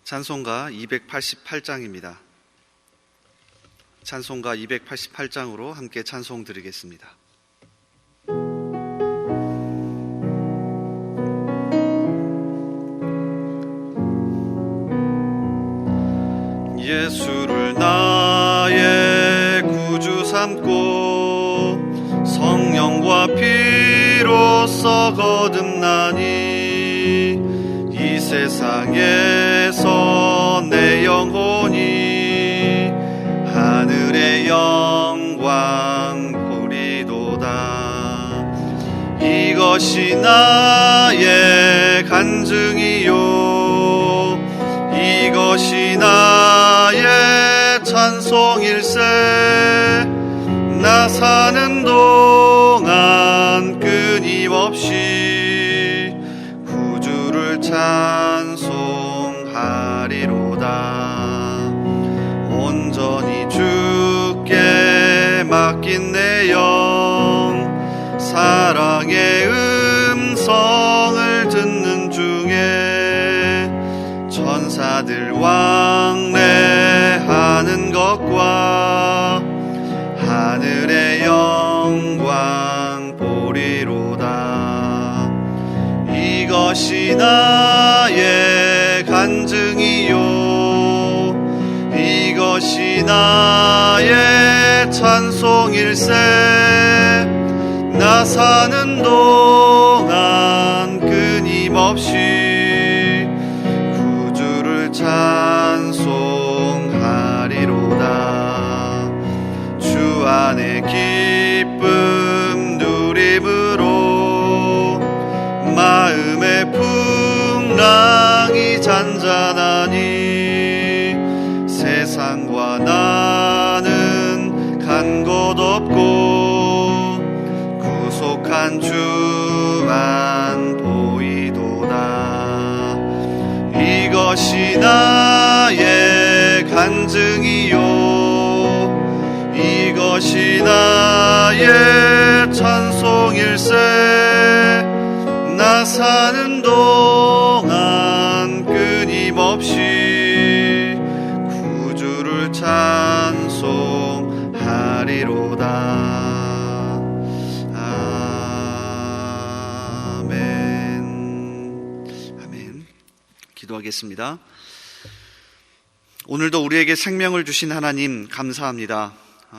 찬송가 288장입니다. 찬송가 288장으로 함께 찬송 드리겠습니다. 예수를 나의 구주 삼고 성령과 피로써 거듭나니 이 세상에서 내 영혼이 하늘의 영광 보리도다. 이것이 나의 간증이요, 이것이 나의 찬송일세. 나 사는 동안 끊임없이 구주를 찬송하리로다. 온전히 주께 맡긴 내 영, 사랑의 음성을 듣는 중에 천사들 왕래하는 것과 하늘의 영광 보리로다. 이것이 나의 간증이요, 이것이 나의 찬송일세. 나 사는 동안 끊임없이 구주를 찬송하리로다. 주 안에 기쁨 누림으로 마음의 풍랑이 잔잔하니 세상과 나는 간 곳 없고 구속한 주만 보이도다. 이것이 나의 간증이요, 이것이 나의 찬송일세. 나 사는 동안 끊임없이 구주를 찬송하리로다. 아멘. 아멘. 기도하겠습니다. 오늘도 우리에게 생명을 주신 하나님 감사합니다.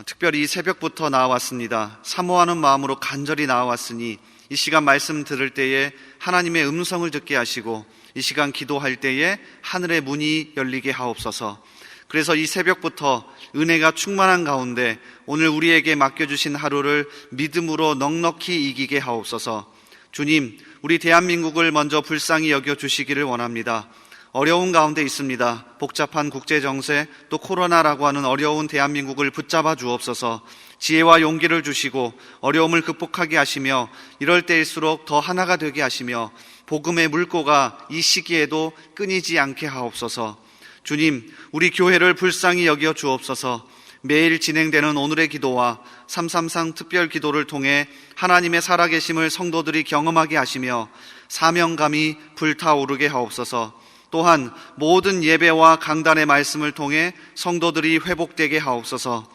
특별히 이 새벽부터 나와왔습니다. 사모하는 마음으로 간절히 나와왔으니 이 시간 말씀 들을 때에 하나님의 음성을 듣게 하시고 이 시간 기도할 때에 하늘의 문이 열리게 하옵소서. 그래서 이 새벽부터 은혜가 충만한 가운데 오늘 우리에게 맡겨주신 하루를 믿음으로 넉넉히 이기게 하옵소서. 주님, 우리 대한민국을 먼저 불쌍히 여겨주시기를 원합니다. 어려운 가운데 있습니다. 복잡한 국제정세, 또 코로나라고 하는 어려운 대한민국을 붙잡아 주옵소서. 지혜와 용기를 주시고 어려움을 극복하게 하시며 이럴 때일수록 더 하나가 되게 하시며 복음의 물꼬가 이 시기에도 끊이지 않게 하옵소서. 주님, 우리 교회를 불쌍히 여겨 주옵소서. 매일 진행되는 오늘의 기도와 333 특별 기도를 통해 하나님의 살아계심을 성도들이 경험하게 하시며 사명감이 불타오르게 하옵소서. 또한 모든 예배와 강단의 말씀을 통해 성도들이 회복되게 하옵소서.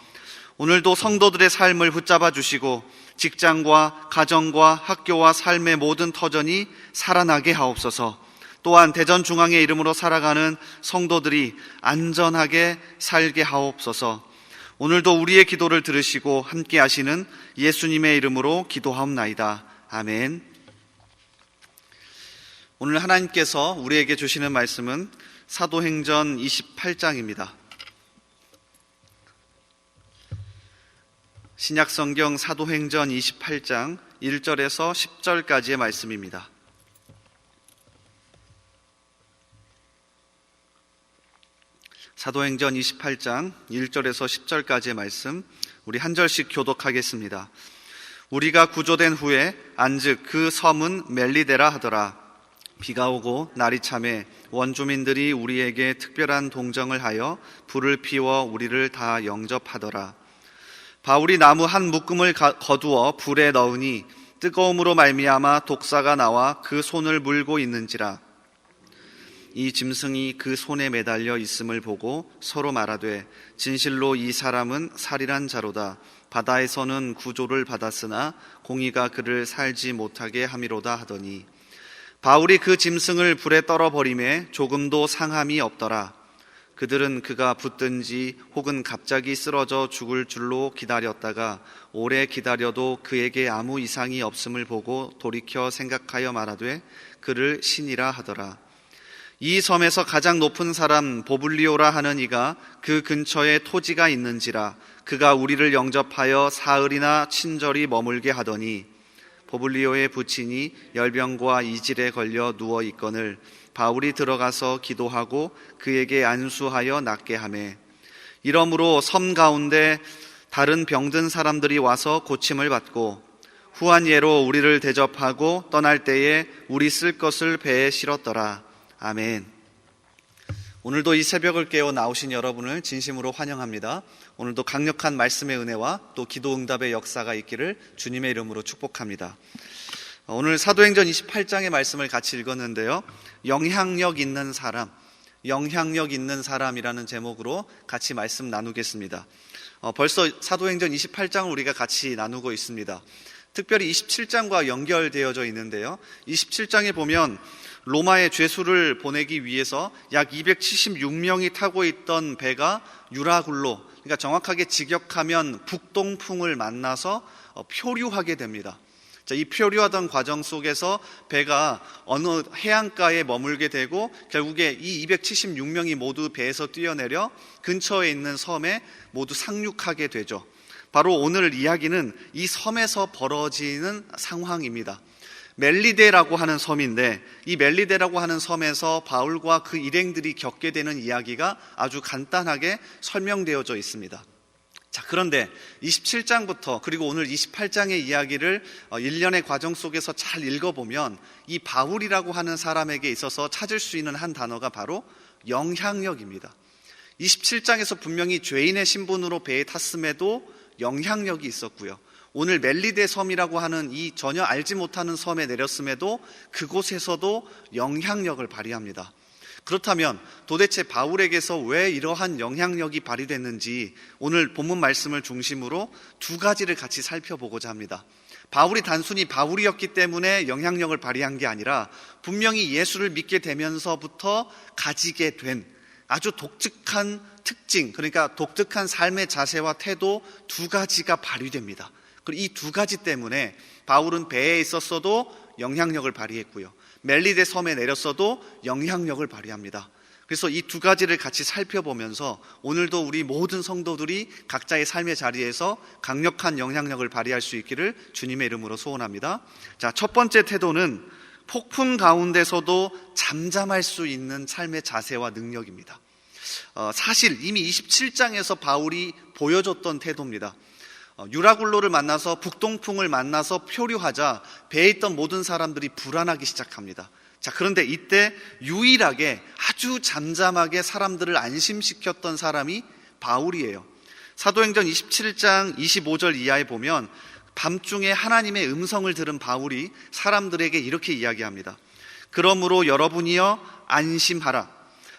오늘도 성도들의 삶을 붙잡아 주시고 직장과 가정과 학교와 삶의 모든 터전이 살아나게 하옵소서. 또한 대전중앙의 이름으로 살아가는 성도들이 안전하게 살게 하옵소서. 오늘도 우리의 기도를 들으시고 함께 하시는 예수님의 이름으로 기도하옵나이다. 아멘. 오늘 하나님께서 우리에게 주시는 말씀은 사도행전 28장입니다. 신약성경 사도행전 28장 1절에서 10절까지의 말씀입니다. 사도행전 28장 1절에서 10절까지의 말씀, 우리 한 절씩 교독하겠습니다. 우리가 구조된 후에 안즉 그 섬은 멜리데라 하더라. 비가 오고 날이 참에 원주민들이 우리에게 특별한 동정을 하여 불을 피워 우리를 다 영접하더라. 바울이 나무 한 묶음을 거두어 불에 넣으니 뜨거움으로 말미암아 독사가 나와 그 손을 물고 있는지라. 이 짐승이 그 손에 매달려 있음을 보고 서로 말하되 진실로 이 사람은 살인한 자로다. 바다에서는 구조를 받았으나 공의가 그를 살지 못하게 함이로다 하더니 바울이 그 짐승을 불에 떨어버림에 조금도 상함이 없더라. 그들은 그가 붙든지 혹은 갑자기 쓰러져 죽을 줄로 기다렸다가 오래 기다려도 그에게 아무 이상이 없음을 보고 돌이켜 생각하여 말하되 그를 신이라 하더라. 이 섬에서 가장 높은 사람 보블리오라 하는 이가 그 근처에 토지가 있는지라 그가 우리를 영접하여 사흘이나 친절히 머물게 하더니 보블리오의 부친이 열병과 이질에 걸려 누워 있거늘 바울이 들어가서 기도하고 그에게 안수하여 낫게 하매 이러므로 섬 가운데 다른 병든 사람들이 와서 고침을 받고 후한 예로 우리를 대접하고 떠날 때에 우리 쓸 것을 배에 실었더라. 아멘. 오늘도 이 새벽을 깨워 나오신 여러분을 진심으로 환영합니다. 오늘도 강력한 말씀의 은혜와 또 기도 응답의 역사가 있기를 주님의 이름으로 축복합니다. 오늘 사도행전 28장의 말씀을 같이 읽었는데요. 영향력 있는 사람, 영향력 있는 사람이라는 제목으로 같이 말씀 나누겠습니다. 벌써 사도행전 28장을 우리가 같이 나누고 있습니다. 특별히 27장과 연결되어져 있는데요. 27장에 보면 로마의 죄수를 보내기 위해서 약 276명이 타고 있던 배가 유라굴로, 그러니까 정확하게 직역하면 북동풍을 만나서 표류하게 됩니다. 이 표류하던 과정 속에서 배가 어느 해안가에 머물게 되고 결국에 이 276명이 모두 배에서 뛰어내려 근처에 있는 섬에 모두 상륙하게 되죠. 바로 오늘 이야기는 이 섬에서 벌어지는 상황입니다. 멜리데라고 하는 섬인데 이 멜리데라고 하는 섬에서 바울과 그 일행들이 겪게 되는 이야기가 아주 간단하게 설명되어져 있습니다. 자, 그런데 27장부터 그리고 오늘 28장의 이야기를 일련의 과정 속에서 잘 읽어보면 이 바울이라고 하는 사람에게 있어서 찾을 수 있는 한 단어가 바로 영향력입니다. 27장에서 분명히 죄인의 신분으로 배에 탔음에도 영향력이 있었고요. 오늘 멜리데 섬이라고 하는 이 전혀 알지 못하는 섬에 내렸음에도 그곳에서도 영향력을 발휘합니다. 그렇다면 도대체 바울에게서 왜 이러한 영향력이 발휘됐는지 오늘 본문 말씀을 중심으로 두 가지를 같이 살펴보고자 합니다. 바울이 단순히 바울이었기 때문에 영향력을 발휘한 게 아니라 분명히 예수를 믿게 되면서부터 가지게 된 아주 독특한 특징, 그러니까 독특한 삶의 자세와 태도 두 가지가 발휘됩니다. 그리고 이 두 가지 때문에 바울은 배에 있었어도 영향력을 발휘했고요. 멜리데 섬에 내렸어도 영향력을 발휘합니다. 그래서 이 두 가지를 같이 살펴보면서 오늘도 우리 모든 성도들이 각자의 삶의 자리에서 강력한 영향력을 발휘할 수 있기를 주님의 이름으로 소원합니다. 자, 첫 번째 태도는 폭풍 가운데서도 잠잠할 수 있는 삶의 자세와 능력입니다. 사실 이미 27장에서 바울이 보여줬던 태도입니다. 유라굴로를 만나서 북동풍을 만나서 표류하자 배에 있던 모든 사람들이 불안하기 시작합니다. 자, 그런데 이때 유일하게 아주 잠잠하게 사람들을 안심시켰던 사람이 바울이에요. 사도행전 27장 25절 이하에 보면 밤중에 하나님의 음성을 들은 바울이 사람들에게 이렇게 이야기합니다. 그러므로 여러분이여 안심하라.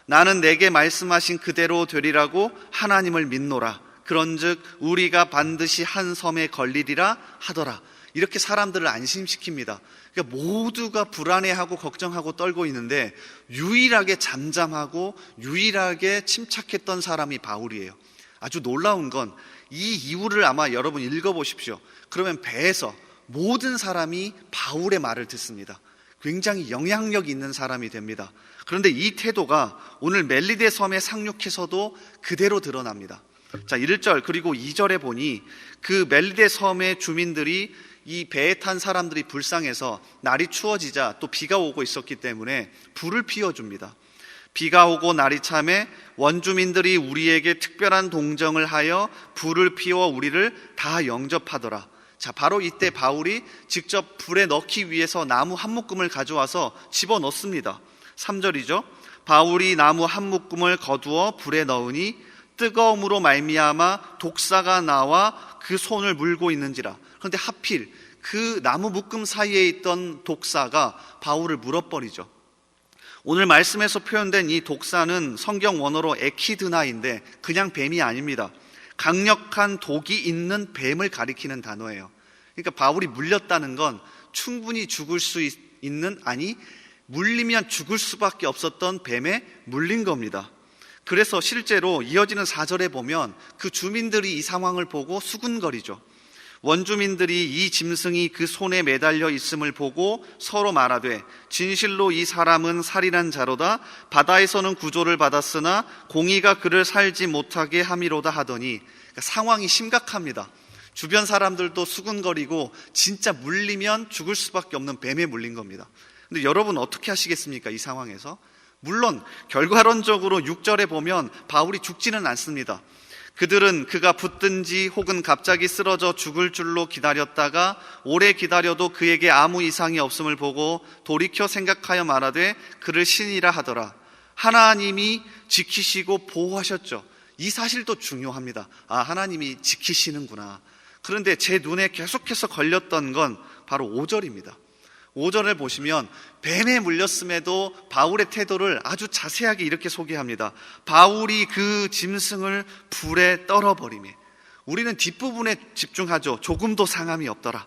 나는 내게 말씀하신 그대로 되리라고 하나님을 믿노라. 그런즉 우리가 반드시 한 섬에 걸리리라 하더라. 이렇게 사람들을 안심시킵니다. 그러니까 모두가 불안해하고 걱정하고 떨고 있는데 유일하게 잠잠하고 유일하게 침착했던 사람이 바울이에요. 아주 놀라운 건 이 이유를 아마 여러분 읽어보십시오. 그러면 배에서 모든 사람이 바울의 말을 듣습니다. 굉장히 영향력 있는 사람이 됩니다. 그런데 이 태도가 오늘 멜리데 섬에 상륙해서도 그대로 드러납니다. 자, 1절 그리고 2절에 보니 그 멜리데 섬의 주민들이 이 배에 탄 사람들이 불쌍해서 날이 추워지자 또 비가 오고 있었기 때문에 불을 피워줍니다. 비가 오고 날이 참에 원주민들이 우리에게 특별한 동정을 하여 불을 피워 우리를 다 영접하더라. 자, 바로 이때 바울이 직접 불에 넣기 위해서 나무 한 묶음을 가져와서 집어넣습니다. 3절이죠. 바울이 나무 한 묶음을 거두어 불에 넣으니 뜨거움으로 말미암아 독사가 나와 그 손을 물고 있는지라. 그런데 하필 그 나무 묶음 사이에 있던 독사가 바울을 물어버리죠. 오늘 말씀에서 표현된 이 독사는 성경 원어로 에키드나인데 그냥 뱀이 아닙니다. 강력한 독이 있는 뱀을 가리키는 단어예요. 그러니까 바울이 물렸다는 건 충분히 죽을 수 있는, 아니 물리면 죽을 수밖에 없었던 뱀에 물린 겁니다. 그래서 실제로 이어지는 4절에 보면 그 주민들이 이 상황을 보고 수군거리죠. 원주민들이 이 짐승이 그 손에 매달려 있음을 보고 서로 말하되 진실로 이 사람은 살인한 자로다. 바다에서는 구조를 받았으나 공의가 그를 살지 못하게 함이로다 하더니, 그러니까 상황이 심각합니다. 주변 사람들도 수군거리고 진짜 물리면 죽을 수밖에 없는 뱀에 물린 겁니다. 근데 여러분 어떻게 하시겠습니까? 이 상황에서? 물론 결과론적으로 6절에 보면 바울이 죽지는 않습니다. 그들은 그가 붙든지 혹은 갑자기 쓰러져 죽을 줄로 기다렸다가 오래 기다려도 그에게 아무 이상이 없음을 보고 돌이켜 생각하여 말하되 그를 신이라 하더라. 하나님이 지키시고 보호하셨죠. 이 사실도 중요합니다. 하나님이 지키시는구나. 그런데 제 눈에 계속해서 걸렸던 건 바로 5절입니다. 5절을 보시면 뱀에 물렸음에도 바울의 태도를 아주 자세하게 이렇게 소개합니다. 바울이 그 짐승을 불에 떨어버리매. 우리는 뒷부분에 집중하죠. 조금도 상함이 없더라.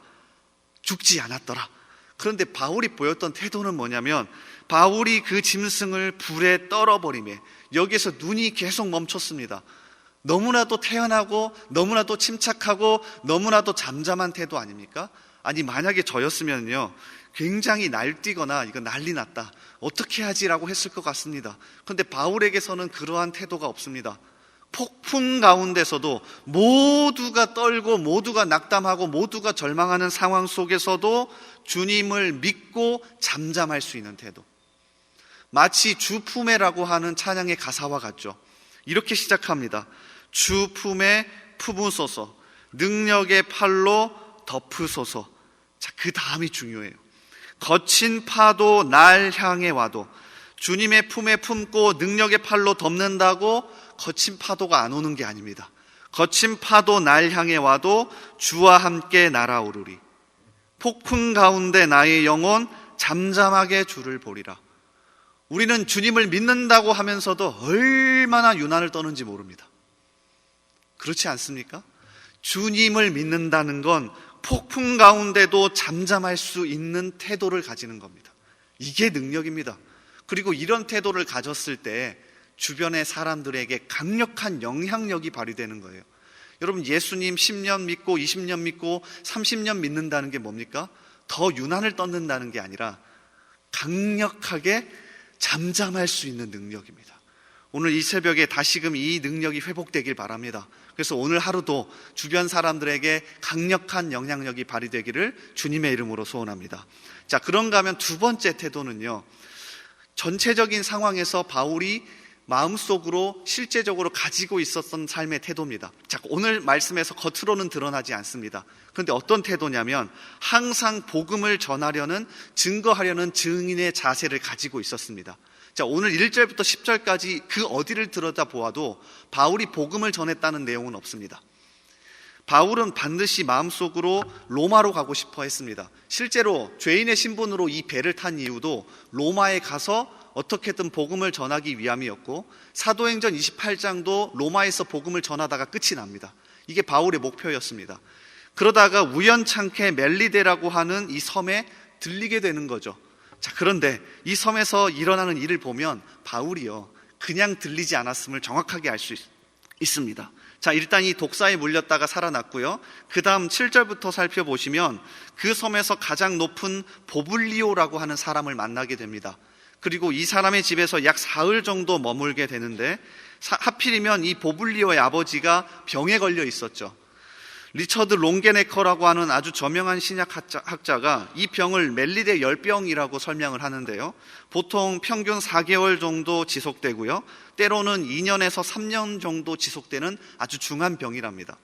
죽지 않았더라. 그런데 바울이 보였던 태도는 뭐냐면 바울이 그 짐승을 불에 떨어버리매. 여기에서 눈이 계속 멈췄습니다. 너무나도 태연하고 너무나도 침착하고 너무나도 잠잠한 태도 아닙니까? 아니 만약에 저였으면요 굉장히 날뛰거나 이거 난리 났다, 어떻게 하지라고 했을 것 같습니다. 그런데 바울에게서는 그러한 태도가 없습니다. 폭풍 가운데서도 모두가 떨고 모두가 낙담하고 모두가 절망하는 상황 속에서도 주님을 믿고 잠잠할 수 있는 태도. 마치 주 품에라고 하는 찬양의 가사와 같죠. 이렇게 시작합니다. 주 품에 품으소서, 능력의 팔로 덮으소서. 자, 그 다음이 중요해요. 거친 파도 날 향해 와도, 주님의 품에 품고 능력의 팔로 덮는다고 거친 파도가 안 오는 게 아닙니다. 거친 파도 날 향해 와도 주와 함께 날아오르리. 폭풍 가운데 나의 영혼 잠잠하게 주를 보리라. 우리는 주님을 믿는다고 하면서도 얼마나 유난을 떠는지 모릅니다. 그렇지 않습니까? 주님을 믿는다는 건 폭풍 가운데도 잠잠할 수 있는 태도를 가지는 겁니다. 이게 능력입니다. 그리고 이런 태도를 가졌을 때 주변의 사람들에게 강력한 영향력이 발휘되는 거예요. 여러분, 예수님 10년 믿고 20년 믿고 30년 믿는다는 게 뭡니까? 더 유난을 떠는다는 게 아니라 강력하게 잠잠할 수 있는 능력입니다. 오늘 이 새벽에 다시금 이 능력이 회복되길 바랍니다. 그래서 오늘 하루도 주변 사람들에게 강력한 영향력이 발휘되기를 주님의 이름으로 소원합니다. 자, 그런가 하면 두 번째 태도는요, 전체적인 상황에서 바울이 마음속으로 실제적으로 가지고 있었던 삶의 태도입니다. 자, 오늘 말씀에서 겉으로는 드러나지 않습니다. 그런데 어떤 태도냐면 항상 복음을 전하려는, 증거하려는 증인의 자세를 가지고 있었습니다. 자, 오늘 1절부터 10절까지 그 어디를 들여다보아도 바울이 복음을 전했다는 내용은 없습니다. 바울은 반드시 마음속으로 로마로 가고 싶어 했습니다. 실제로 죄인의 신분으로 이 배를 탄 이유도 로마에 가서 어떻게든 복음을 전하기 위함이었고, 사도행전 28장도 로마에서 복음을 전하다가 끝이 납니다. 이게 바울의 목표였습니다. 그러다가 우연찮게 멜리데라고 하는 이 섬에 들리게 되는 거죠. 자, 그런데 이 섬에서 일어나는 일을 보면 바울이요 그냥 들리지 않았음을 정확하게 알 수 있습니다. 자, 일단 이 독사에 물렸다가 살아났고요. 그 다음 7절부터 살펴보시면 그 섬에서 가장 높은 보블리오라고 하는 사람을 만나게 됩니다. 그리고 이 사람의 집에서 약 사흘 정도 머물게 되는데, 하필이면 이 보블리오의 아버지가 병에 걸려 있었죠. 리처드 롱게네커라고 하는 아주 저명한 신약학자가 이 병을 멜리데 열병이라고 설명을 하는데요, 보통 평균 4개월 정도 지속되고요, 때로는 2년에서 3년 정도 지속되는 아주 중한 병이랍니다.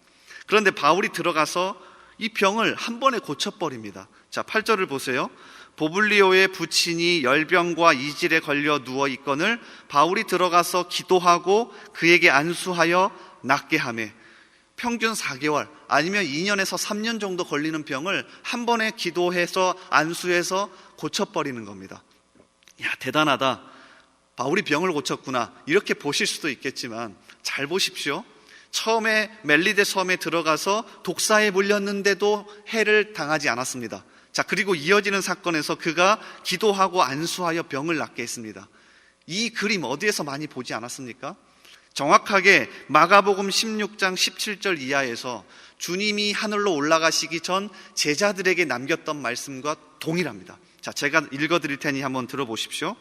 그런데 바울이 들어가서 이 병을 한 번에 고쳐버립니다. 자, 8절을 보세요. 보블리오의 부친이 열병과 이질에 걸려 누워있거늘 바울이 들어가서 기도하고 그에게 안수하여 낫게 하매. 평균 4개월 아니면 2년에서 3년 정도 걸리는 병을 한 번에 기도해서 안수해서 고쳐버리는 겁니다. 야, 대단하다. 바울이 병을 고쳤구나 이렇게 보실 수도 있겠지만 잘 보십시오. 처음에 멜리데 섬에 들어가서 독사에 물렸는데도 해를 당하지 않았습니다. 자, 그리고 이어지는 사건에서 그가 기도하고 안수하여 병을 낫게 했습니다. 이 그림 어디에서 많이 보지 않았습니까? 정확하게 마가복음 16장 17절 이하에서 주님이 하늘로 올라가시기 전 제자들에게 남겼던 말씀과 동일합니다. 자, 제가 읽어드릴 테니 한번 들어보십시오.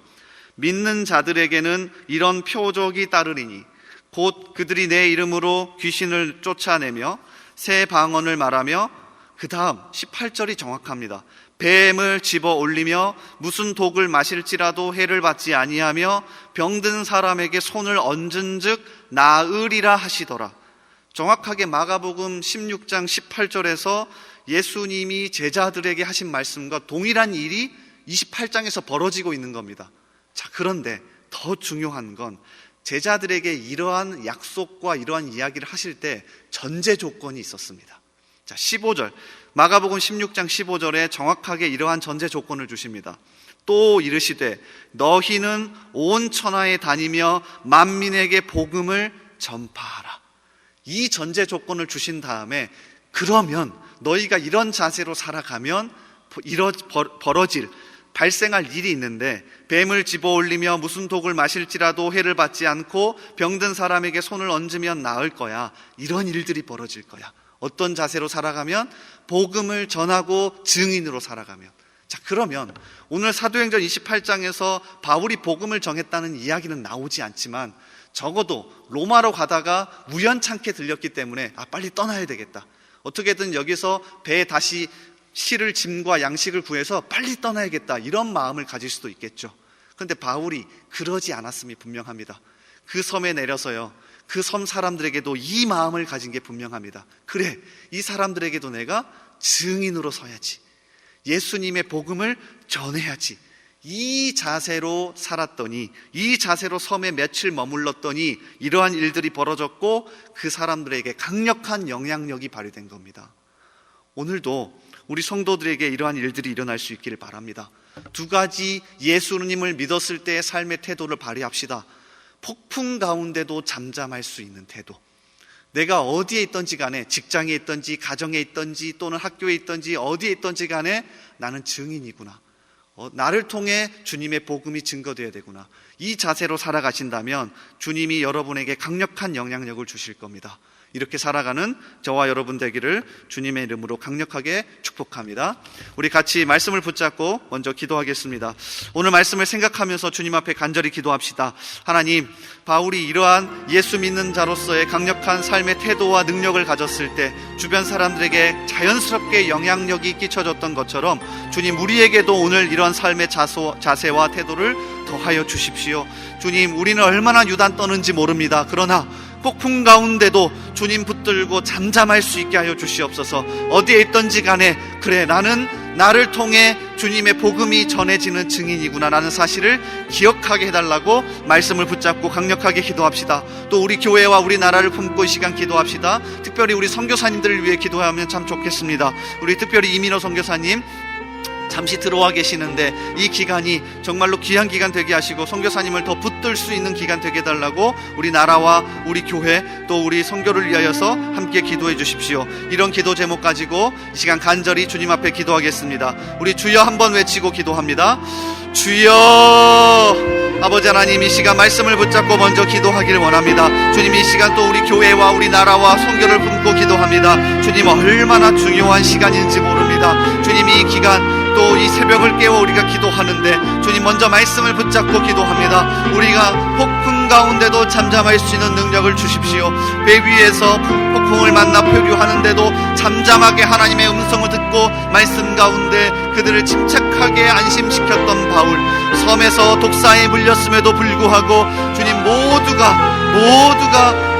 믿는 자들에게는 이런 표적이 따르리니 곧 그들이 내 이름으로 귀신을 쫓아내며 새 방언을 말하며, 그 다음 18절이 정확합니다. 뱀을 집어 올리며 무슨 독을 마실지라도 해를 받지 아니하며 병든 사람에게 손을 얹은 즉 나으리라 하시더라. 정확하게 마가복음 16장 18절에서 예수님이 제자들에게 하신 말씀과 동일한 일이 28장에서 벌어지고 있는 겁니다. 자, 그런데 더 중요한 건 제자들에게 이러한 약속과 이러한 이야기를 하실 때 전제 조건이 있었습니다. 자, 15절, 마가복음 16장 15절에 정확하게 이러한 전제 조건을 주십니다. 또 이르시되 너희는 온 천하에 다니며 만민에게 복음을 전파하라. 이 전제 조건을 주신 다음에 그러면 너희가 이런 자세로 살아가면 벌어질 발생할 일이 있는데, 뱀을 집어 올리며 무슨 독을 마실지라도 해를 받지 않고 병든 사람에게 손을 얹으면 나을 거야. 이런 일들이 벌어질 거야. 어떤 자세로 살아가면? 복음을 전하고 증인으로 살아가면. 자, 그러면 오늘 사도행전 28장에서 바울이 복음을 전했다는 이야기는 나오지 않지만 적어도 로마로 가다가 우연찮게 들렸기 때문에 빨리 떠나야 되겠다, 어떻게든 여기서 배에 다시 실을 짐과 양식을 구해서 빨리 떠나야겠다, 이런 마음을 가질 수도 있겠죠. 그런데 바울이 그러지 않았음이 분명합니다. 그 섬에 내려서요, 그 섬 사람들에게도 이 마음을 가진 게 분명합니다. 그래, 이 사람들에게도 내가 증인으로 서야지, 예수님의 복음을 전해야지. 이 자세로 살았더니, 이 자세로 섬에 며칠 머물렀더니 이러한 일들이 벌어졌고 그 사람들에게 강력한 영향력이 발휘된 겁니다. 오늘도 우리 성도들에게 이러한 일들이 일어날 수 있기를 바랍니다. 두 가지 예수님을 믿었을 때의 삶의 태도를 발휘합시다. 폭풍 가운데도 잠잠할 수 있는 태도. 내가 어디에 있든지 간에, 직장에 있든지 가정에 있든지 또는 학교에 있든지 어디에 있든지 간에 나는 증인이구나, 나를 통해 주님의 복음이 증거되어야 되구나, 이 자세로 살아가신다면 주님이 여러분에게 강력한 영향력을 주실 겁니다. 이렇게 살아가는 저와 여러분 되기를 주님의 이름으로 강력하게 축복합니다. 우리 같이 말씀을 붙잡고 먼저 기도하겠습니다. 오늘 말씀을 생각하면서 주님 앞에 간절히 기도합시다. 하나님, 바울이 이러한 예수 믿는 자로서의 강력한 삶의 태도와 능력을 가졌을 때 주변 사람들에게 자연스럽게 영향력이 끼쳐졌던 것처럼 주님, 우리에게도 오늘 이러한 삶의 자세와 태도를 더하여 주십시오. 주님, 우리는 얼마나 유단 떠는지 모릅니다. 그러나 폭풍 가운데도 주님 붙들고 잠잠할 수 있게 하여 주시옵소서. 어디에 있든지 간에 그래, 나는 나를 통해 주님의 복음이 전해지는 증인이구나 라는 사실을 기억하게 해달라고 말씀을 붙잡고 강력하게 기도합시다. 또 우리 교회와 우리 나라를 품고 이 시간 기도합시다. 특별히 우리 선교사님들을 위해 기도하면 참 좋겠습니다. 우리 특별히 이민호 선교사님 잠시 들어와 계시는데 이 기간이 정말로 귀한 기간 되게 하시고 선교사님을 더 붙들 수 있는 기간 되게 해달라고 우리 나라와 우리 교회 또 우리 선교를 위하여서 함께 기도해 주십시오. 이런 기도 제목 가지고 이 시간 간절히 주님 앞에 기도하겠습니다. 우리 주여 한번 외치고 기도합니다. 주여. 아버지 하나님, 이 시간 말씀을 붙잡고 먼저 기도하기를 원합니다. 주님, 이 시간 또 우리 교회와 우리 나라와 선교를 품고 기도합니다. 주님, 얼마나 중요한 시간인지 모릅니다. 주님, 이 기간 또 이 새벽을 깨워 우리가 기도하는데 주님, 먼저 말씀을 붙잡고 기도합니다. 우리가 폭풍 가운데도 잠잠할 수 있는 능력을 주십시오. 배 위에서 폭풍을 만나 표류하는데도 잠잠하게 하나님의 음성을 듣고 말씀 가운데 그들을 침착하게 안심시켰던 바울, 섬에서 독사에 물렸음에도 불구하고 주님, 모두가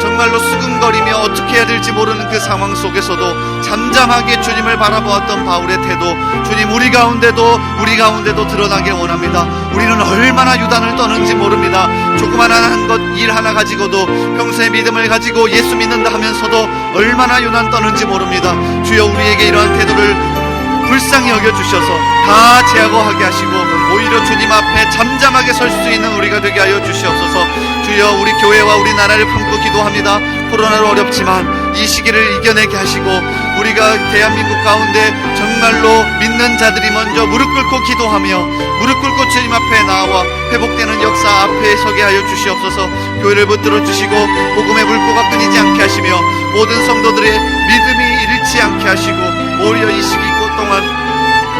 정말로 수근거리며 어떻게 해야 될지 모르는 그 상황 속에서도 잠잠하게 주님을 바라보았던 바울의 태도, 주님, 우리 가운데도 드러나길 원합니다. 우리는 얼마나 유단을 떠는지 모릅니다. 조그마한 일 하나 가지고도 평소의 믿음을 가지고 예수 믿는다 하면서도 얼마나 유단 떠는지 모릅니다. 주여, 우리에게 이러한 태도를 불쌍히 여겨주셔서 다 제거하게 하시고 오히려 주님 앞에 잠잠하게 설 수 있는 우리가 되게 하여 주시옵소서. 주여, 우리 교회와 우리 나라를 품고 기도합니다. 코로나로 어렵지만 이 시기를 이겨내게 하시고, 우리가 대한민국 가운데 정말로 믿는 자들이 먼저 무릎 꿇고 기도하며 무릎 꿇고 주님 앞에 나와 회복되는 역사 앞에 서게 하여 주시옵소서. 교회를 붙들어 주시고 복음의 물꼬가 끊이지 않게 하시며 모든 성도들의 믿음이 잃지 않게 하시고, 오히려 이 시기 동안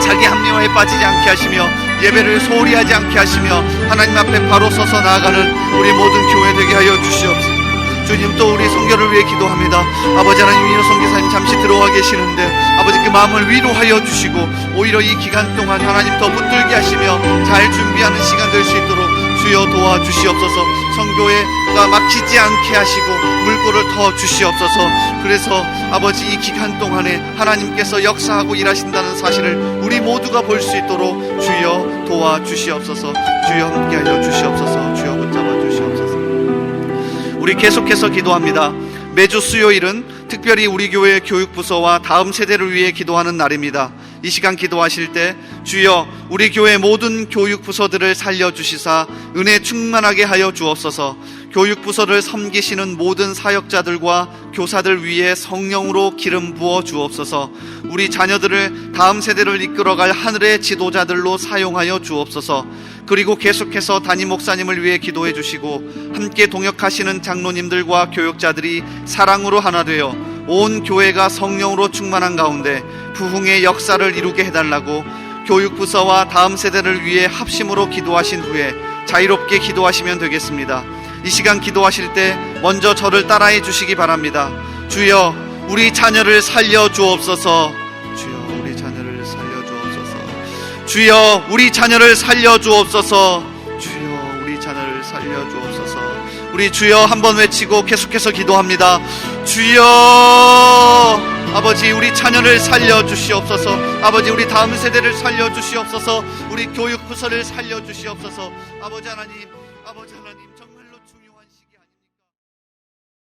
자기 합리화에 빠지지 않게 하시며 예배를 소홀히 하지 않게 하시며 하나님 앞에 바로 서서 나아가는 우리 모든 교회 되게 하여 주시옵소서. 주님, 또 우리 선교를 위해 기도합니다. 아버지 하나님, 이호 선교사님 잠시 들어와 계시는데 아버지 그 마음을 위로하여 주시고, 오히려 이 기간 동안 하나님 더 붙들게 하시며 잘 준비하는 시간 될 수 있도록 주여 도와주시옵소서. 선교회가 막히지 않게 하시고 물꼬를 터 주시옵소서. 그래서 아버지 이 기간 동안에 하나님께서 역사하고 일하신다는 사실을 우리 모두가 볼 수 있도록 주여 도와주시옵소서. 주여 함께하여 주시옵소서. 주여 붙잡아 주시옵소서. 우리 계속해서 기도합니다. 매주 수요일은 특별히 우리 교회 교육부서와 다음 세대를 위해 기도하는 날입니다. 이 시간 기도하실 때 주여, 우리 교회 모든 교육부서들을 살려주시사 은혜 충만하게 하여 주옵소서. 교육부서를 섬기시는 모든 사역자들과 교사들 위에 성령으로 기름 부어 주옵소서. 우리 자녀들을 다음 세대를 이끌어갈 하늘의 지도자들로 사용하여 주옵소서. 그리고 계속해서 담임 목사님을 위해 기도해 주시고, 함께 동역하시는 장로님들과 교육자들이 사랑으로 하나 되어 온 교회가 성령으로 충만한 가운데 부흥의 역사를 이루게 해달라고 교육부서와 다음 세대를 위해 합심으로 기도하신 후에 자유롭게 기도하시면 되겠습니다. 이 시간 기도하실 때 먼저 저를 따라해 주시기 바랍니다. 주여, 우리 자녀를 살려 주옵소서. 주여, 우리 자녀를 살려 주옵소서. 주여, 우리 자녀를 살려 주옵소서. 주여, 우리 자녀를 살려 주옵소서. 우리 주여 한번 외치고 계속해서 기도합니다. 주여, 아버지 우리 자녀를 살려 주시옵소서. 아버지 우리 다음 세대를 살려 주시옵소서. 우리 교육부서를 살려 주시옵소서. 아버지 하나님, 아버지 하나님.